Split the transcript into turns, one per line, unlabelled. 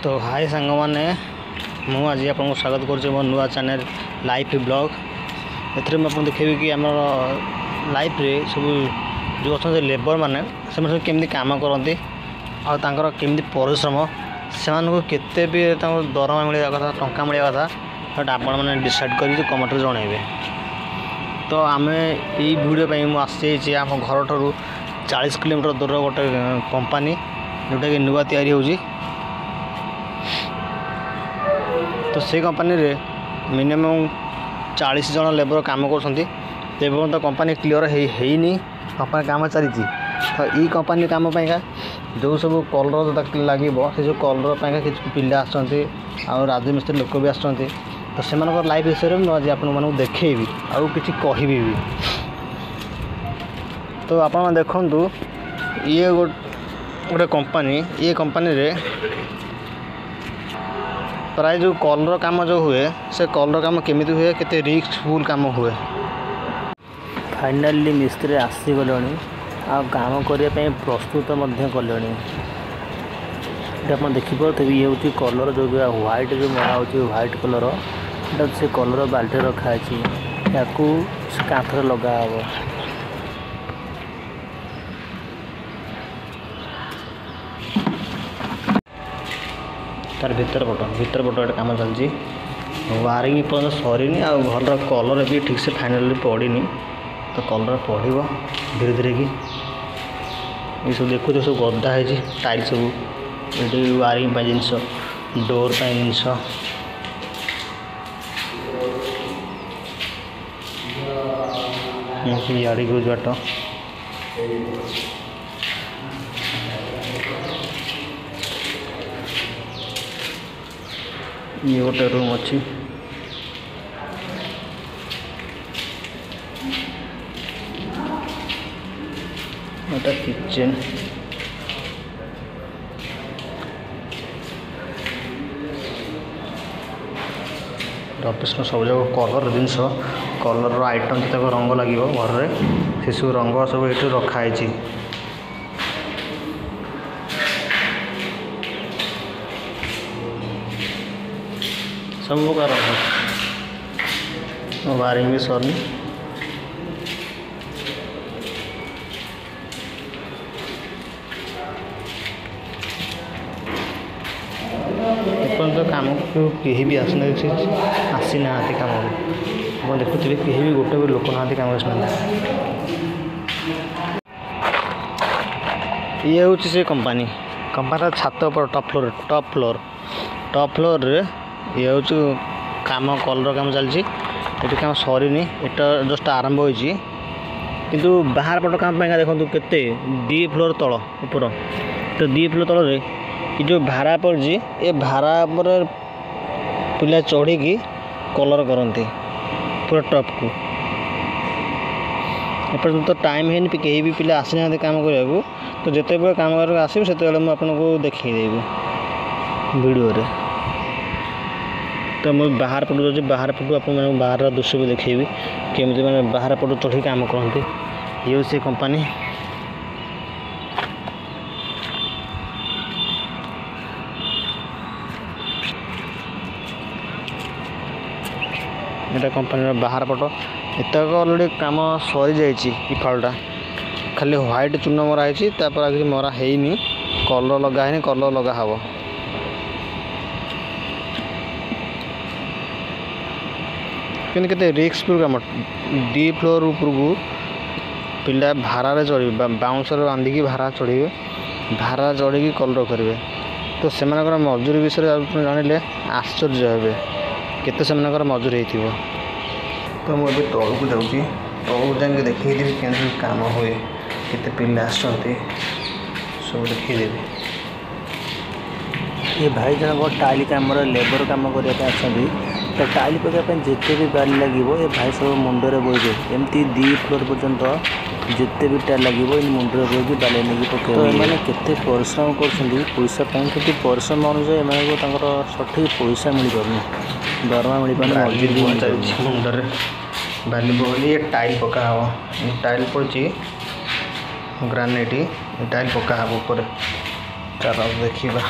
तो हाय सांग मैंने मुझे आपको स्वागत करुँच मो नुआ चैनल लाइफ ब्लॉग। एथरे मुझे देखेबी कि आम लाइफ रे सब जो अच्छा लेबर मैंने सब केमती काम करती आमती परिश्रम से केते भी दरमा मिलवा कथा टंका मिलवा कथा सा आपण मैंने डिसाइड कर कमेंट जनइबे। तो आम यही वीडियो मुझे आम घर ठार 40 किलोमीटर दूर गोटे कंपनी जोटा कि नुआ तैयारी होची। तो से कंपनी रे मिनिमम 40 जन लेबर काम कर कंपनी क्लीयर है कंपनी काम चली। तो ये कंपनी काम पाइका जो सब कलर लगे से जो कलर पाइका किसी पिला राजमिस्त्री लोक भी आसुँच। तो से लाइफ विषय में आज आपको देखेबी आउ कि कहबी भी। तो आप देखु ये गोटे कंपनी रे प्राय जो कलर काम जो हुए से कलर काम केमिति हुए केते रिस्कफुल काम हुए। फाइनाली मिस्त्री आसीगले आ काम करने प्रस्तुत कले। आप देखिपे ये हूँ कलर जो व्हाइट जो मरा हो व्हाइट कलर से कलर बाल्टी रखाई या कांथरे लगा हे। तार भीतर पट काम चलती वायरिंग पर्यटन सरीनी आ घर कलर भी ठीक से फाइनाली पड़नी। तो कलर पड़ो धीरे धीरे कि ये सब देखो सब गदा है टाइल सब ये वायरिंग जिनस डोर जिनस याड़ी यूज बाट ये गोटे रूम अच्छी किचन ऑफिस में सब जगह कलर जिनस कलर आइटम जितक रंग लगे घर में से सब रंग सब ये रखाई। सब प्रकार वायरिंग भी सरनी। तो काम को कहीं भी आसी ना काम आप देखुए कहीं भी गोटे भी लोक ना काम आसना। ये हूँ से कंपनी छात पर टॉप फ्लोर रे ये हूँ काम कलर काम चलती ये काम सरीनी एटा जस्ट आरंभ होती किंतु बाहर पट काम पाइका देखो केते 2 फ्लोर तल ऊपर। तो 2 फ्लोर तल रे ये जो भाड़ा पड़ी ये भाड़ा पर पिला चढ़ी कलर करते पूरा टॉप को। एपर्तंत तो टाइम है कहीं भी पिला आसी ना काम करने को। तो जिते बड़े काम कर आसो से आपको देखदेवी वीडियो रे। तो मुझे बाहर पटू जाऊँगी बाहर पटू आप बाहर दृश्य भी देखेबी केमी मैंने बाहर पटू चढ़ी काम करते। ये से कंपनी ये कंपनी बाहर पट एतक अलरेडी काम सरी जाइए। फालटा खाली व्हाइट चून मराई किसी मरा है कलर लगा है कलर लगा हे। कि रिस्कफुल काम 2 फ्लोर ऊपर को पिला भाड़ा चढ़े बाउंसर बांधिकी भाड़ा चढ़े भाड़ा चढ़ी कलर करेंगे। तो से मजूरी विषय जानिले आश्चर्य हे केते से मजूरी हो। तो मुझे तौल को जाऊँगी तौल जाके देखी कैसे काम हुए केते पिला आसते सब देखीदेवी। ये भाई जन टाइल काम लेबर काम करने तो टाइल पकड़ जिते भी बाली लगे ये भाई सब मुंडे बोगे एमती 2 फ्लोर पर्यंत जिते भी टाइल लगे मुंडे बोगी बाली नहीं पकड़। तो मैंने केते परिश्रम कर पैसा कि परिश्रम अनुसार एम सठिक पैसा मिल पार दरमा मिल पार मुंडे बाली बोली। ये टाइल पका हे टाइल पड़ी ग्रानाइट टाइल पका हे ऊपर। चलो देखा।